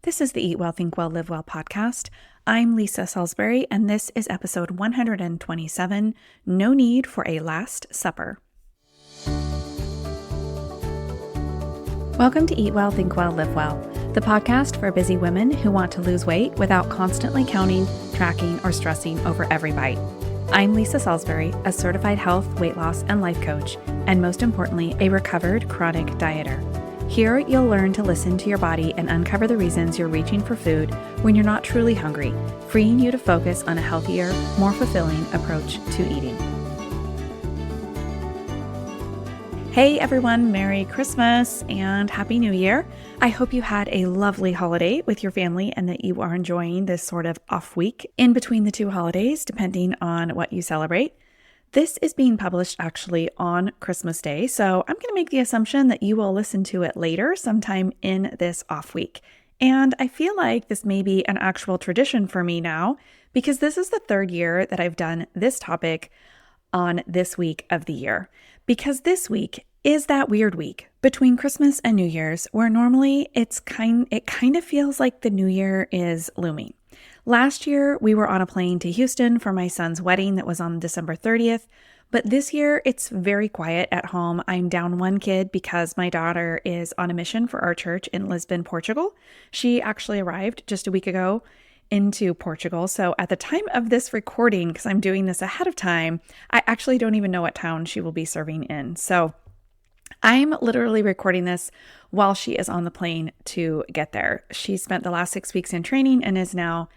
This is the Eat Well, Think Well, Live Well podcast. I'm Lisa Salisbury, and this is episode 127, No Need for a Last Supper. Welcome to Eat Well, Think Well, Live Well, the podcast for busy women who want to lose weight without constantly counting, tracking, or stressing over every bite. I'm Lisa Salisbury, a certified health, weight loss, and life coach, and most importantly, a recovered chronic dieter. Here, you'll learn to listen to your body and uncover the reasons you're reaching for food when you're not truly hungry, freeing you to focus on a healthier, more fulfilling approach to eating. Hey everyone, Merry Christmas and Happy New Year. I hope you had a lovely holiday with your family and that you are enjoying this sort of off week in between the two holidays, depending on what you celebrate. This is being published actually on Christmas Day, so I'm going to make the assumption that you will listen to it later sometime in this off week. And I feel like this may be an actual tradition for me now because this is the third year that I've done this topic on this week of the year. Because this week is that weird week between Christmas and New Year's where normally it kind of feels like the new year is looming. Last year, we were on a plane to Houston for my son's wedding that was on December 30th, but this year it's very quiet at home. I'm down one kid because my daughter is on a mission for our church in Lisbon, Portugal. She actually arrived just a week ago into Portugal. So at the time of this recording, because I'm doing this ahead of time, I actually don't even know what town she will be serving in. So I'm literally recording this while she is on the plane to get there. She spent the last 6 weeks in training and is now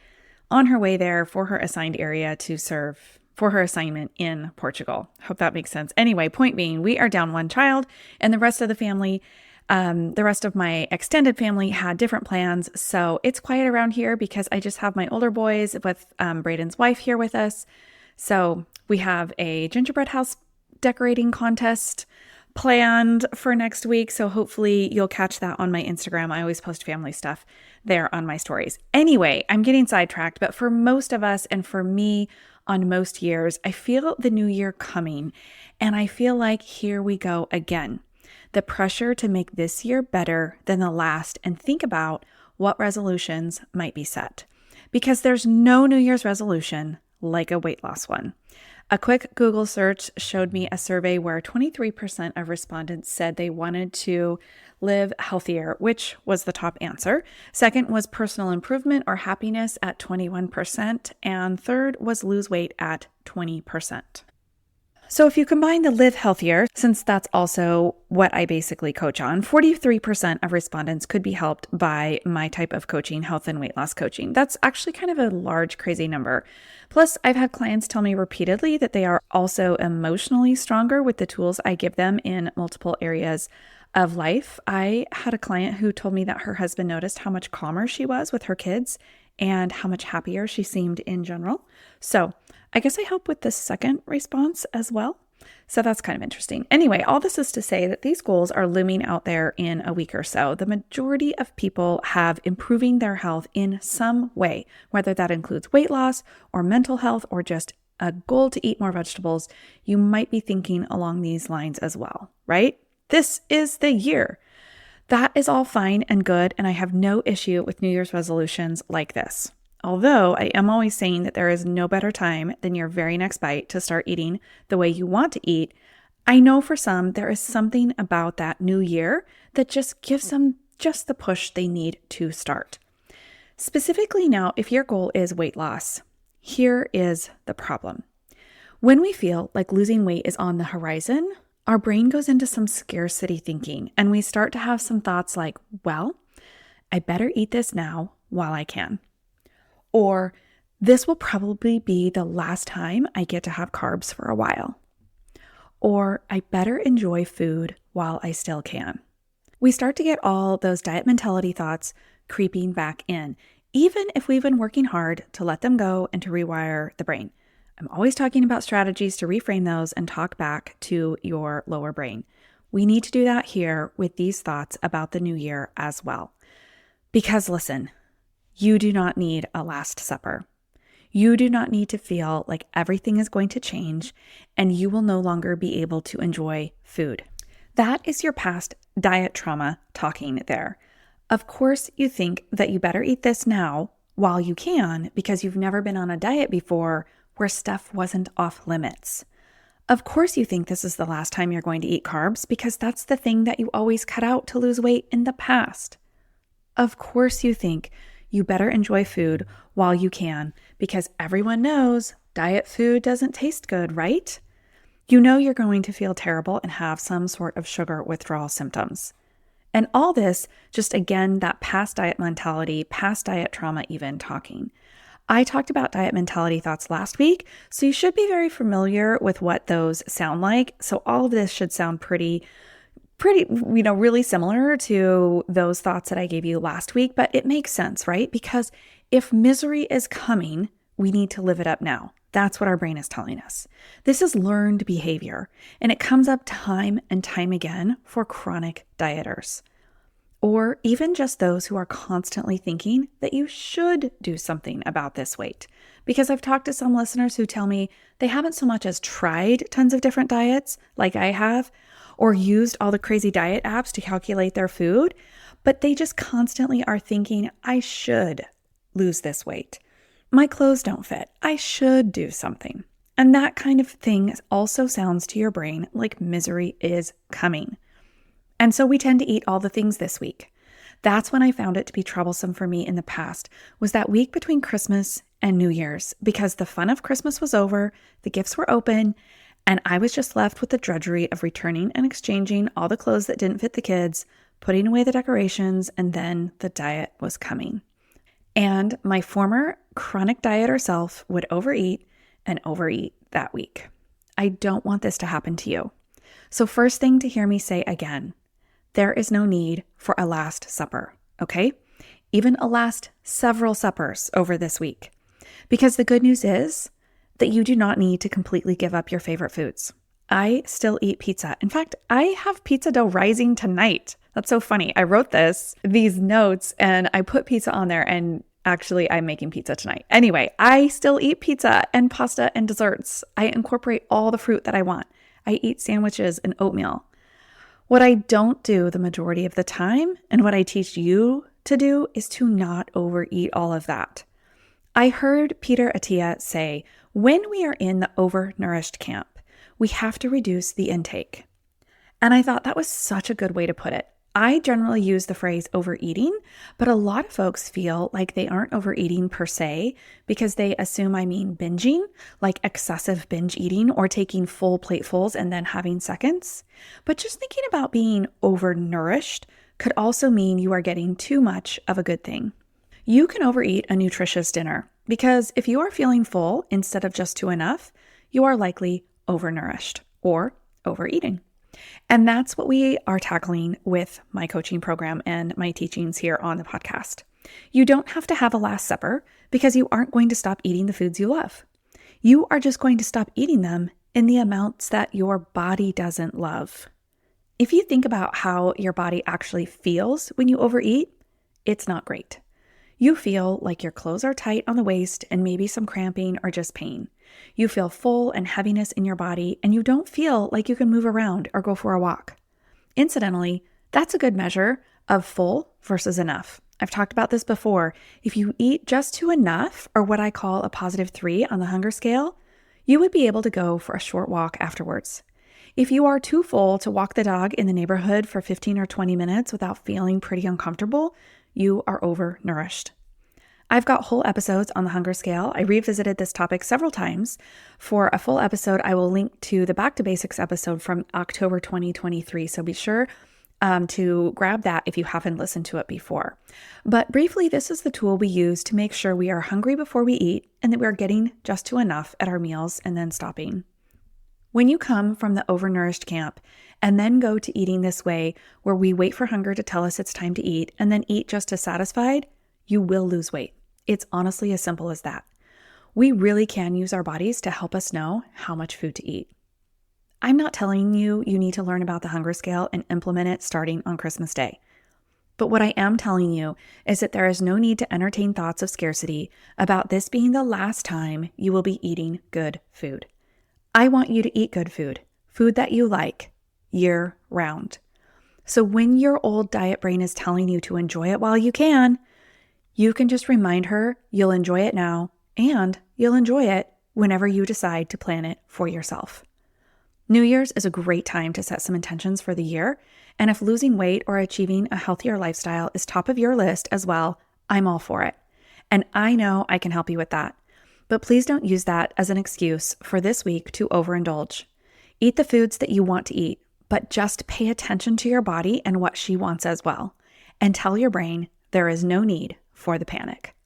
on her way there for her assigned area to serve for her assignment in Portugal. Hope that makes sense. Anyway, point being, we are down one child and the rest of the family, the rest of my extended family had different plans. So it's quiet around here because I just have my older boys with Braden's wife here with us. So we have a gingerbread house decorating contest planned for next week. So hopefully you'll catch that on my Instagram. I always post family stuff there on my stories. Anyway, I'm getting sidetracked, but for most of us and for me on most years, I feel the new year coming and I feel like here we go again. The pressure to make this year better than the last and think about what resolutions might be set. Because there's no New Year's resolution like a weight loss one. A quick Google search showed me a survey where 23% of respondents said they wanted to live healthier, which was the top answer. Second was personal improvement or happiness at 21%. And third was lose weight at 20%. So if you combine the live healthier, since that's also what I basically coach on, 43% of respondents could be helped by my type of coaching, health and weight loss coaching. That's actually kind of a large, crazy number. Plus, I've had clients tell me repeatedly that they are also emotionally stronger with the tools I give them in multiple areas of life. I had a client who told me that her husband noticed how much calmer she was with her kids and how much happier she seemed in general. So I guess I help with the second response as well. So that's kind of interesting. Anyway, all this is to say that these goals are looming out there in a week or so. The majority of people have improving their health in some way, whether that includes weight loss or mental health or just a goal to eat more vegetables. You might be thinking along these lines as well, right? This is the year. That is all fine and good, and I have no issue with New Year's resolutions like this. Although I am always saying that there is no better time than your very next bite to start eating the way you want to eat, I know for some there is something about that new year that just gives them just the push they need to start. Specifically now, if your goal is weight loss, here is the problem. When we feel like losing weight is on the horizon, our brain goes into some scarcity thinking and we start to have some thoughts like, well, I better eat this now while I can. Or this will probably be the last time I get to have carbs for a while. Or I better enjoy food while I still can. We start to get all those diet mentality thoughts creeping back in, even if we've been working hard to let them go and to rewire the brain. I'm always talking about strategies to reframe those and talk back to your lower brain. We need to do that here with these thoughts about the new year as well. Because listen, you do not need a last supper. You do not need to feel like everything is going to change and you will no longer be able to enjoy food. That is your past diet trauma talking there. Of course, you think that you better eat this now while you can because you've never been on a diet before where stuff wasn't off limits. Of course, you think this is the last time you're going to eat carbs because that's the thing that you always cut out to lose weight in the past. Of course, you think you better enjoy food while you can because everyone knows diet food doesn't taste good, right? You know you're going to feel terrible and have some sort of sugar withdrawal symptoms. And all this, just again, that past diet mentality, past diet trauma even talking. I talked about diet mentality thoughts last week, so you should be very familiar with what those sound like. So all of this should sound pretty, really similar to those thoughts that I gave you last week, but it makes sense, right? Because if misery is coming, we need to live it up now. That's what our brain is telling us. This is learned behavior, and it comes up time and time again for chronic dieters, or even just those who are constantly thinking that you should do something about this weight. Because I've talked to some listeners who tell me they haven't so much as tried tons of different diets like I have, or used all the crazy diet apps to calculate their food, but they just constantly are thinking, I should lose this weight. My clothes don't fit. I should do something. And that kind of thing also sounds to your brain like misery is coming. And so we tend to eat all the things this week. That's when I found it to be troublesome for me in the past, was that week between Christmas and New Year's, because the fun of Christmas was over, the gifts were open, and I was just left with the drudgery of returning and exchanging all the clothes that didn't fit the kids, putting away the decorations, and then the diet was coming. And my former chronic dieter self would overeat and overeat that week. I don't want this to happen to you. So first thing to hear me say again, there is no need for a last supper, okay? Even a last several suppers over this week. Because the good news is that you do not need to completely give up your favorite foods. I still eat pizza. In fact, I have pizza dough rising tonight. That's so funny. I wrote these notes, and I put pizza on there, and actually I'm making pizza tonight. Anyway, I still eat pizza and pasta and desserts. I incorporate all the fruit that I want. I eat sandwiches and oatmeal. What I don't do the majority of the time, and what I teach you to do, is to not overeat all of that. I heard Peter Attia say, when we are in the overnourished camp, we have to reduce the intake. And I thought that was such a good way to put it. I generally use the phrase overeating, but a lot of folks feel like they aren't overeating per se because they assume I mean binging, like excessive binge eating or taking full platefuls and then having seconds. But just thinking about being overnourished could also mean you are getting too much of a good thing. You can overeat a nutritious dinner because if you are feeling full instead of just too enough, you are likely overnourished or overeating. And that's what we are tackling with my coaching program and my teachings here on the podcast. You don't have to have a last supper because you aren't going to stop eating the foods you love. You are just going to stop eating them in the amounts that your body doesn't love. If you think about how your body actually feels when you overeat, it's not great. You feel like your clothes are tight on the waist and maybe some cramping or just pain. You feel full and heaviness in your body, and you don't feel like you can move around or go for a walk. Incidentally, that's a good measure of full versus enough. I've talked about this before. If you eat just to enough, or what I call a +3 on the hunger scale, you would be able to go for a short walk afterwards. If you are too full to walk the dog in the neighborhood for 15 or 20 minutes without feeling pretty uncomfortable, you are overnourished. I've got whole episodes on the hunger scale. I revisited this topic several times. For a full episode, I will link to the Back to Basics episode from October 2023. So be sure to grab that if you haven't listened to it before. But briefly, this is the tool we use to make sure we are hungry before we eat and that we are getting just to enough at our meals and then stopping. When you come from the overnourished camp and then go to eating this way, where we wait for hunger to tell us it's time to eat and then eat just as satisfied, you will lose weight. It's honestly as simple as that. We really can use our bodies to help us know how much food to eat. I'm not telling you need to learn about the hunger scale and implement it starting on Christmas Day. But what I am telling you is that there is no need to entertain thoughts of scarcity about this being the last time you will be eating good food. I want you to eat good food, food that you like, year round. So when your old diet brain is telling you to enjoy it while you can just remind her you'll enjoy it now and you'll enjoy it whenever you decide to plan it for yourself. New Year's is a great time to set some intentions for the year, and if losing weight or achieving a healthier lifestyle is top of your list as well, I'm all for it. And I know I can help you with that. But please don't use that as an excuse for this week to overindulge. Eat the foods that you want to eat, but just pay attention to your body and what she wants as well. And tell your brain there is no need for the panic.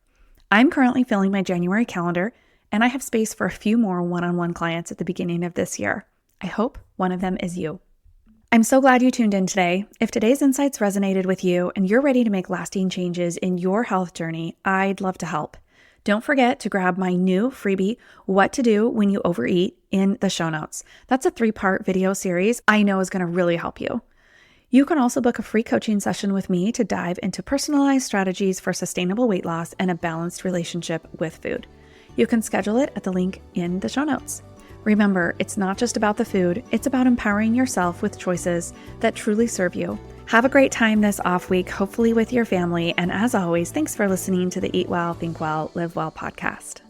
I'm currently filling my January calendar, and I have space for a few more one-on-one clients at the beginning of this year. I hope one of them is you. I'm so glad you tuned in today. If today's insights resonated with you and you're ready to make lasting changes in your health journey, I'd love to help. Don't forget to grab my new freebie, What to Do When You Overeat, in the show notes. That's a 3-part video series I know is going to really help you. You can also book a free coaching session with me to dive into personalized strategies for sustainable weight loss and a balanced relationship with food. You can schedule it at the link in the show notes. Remember, it's not just about the food, it's about empowering yourself with choices that truly serve you. Have a great time this off week, hopefully with your family. And as always, thanks for listening to the Eat Well, Think Well, Live Well podcast.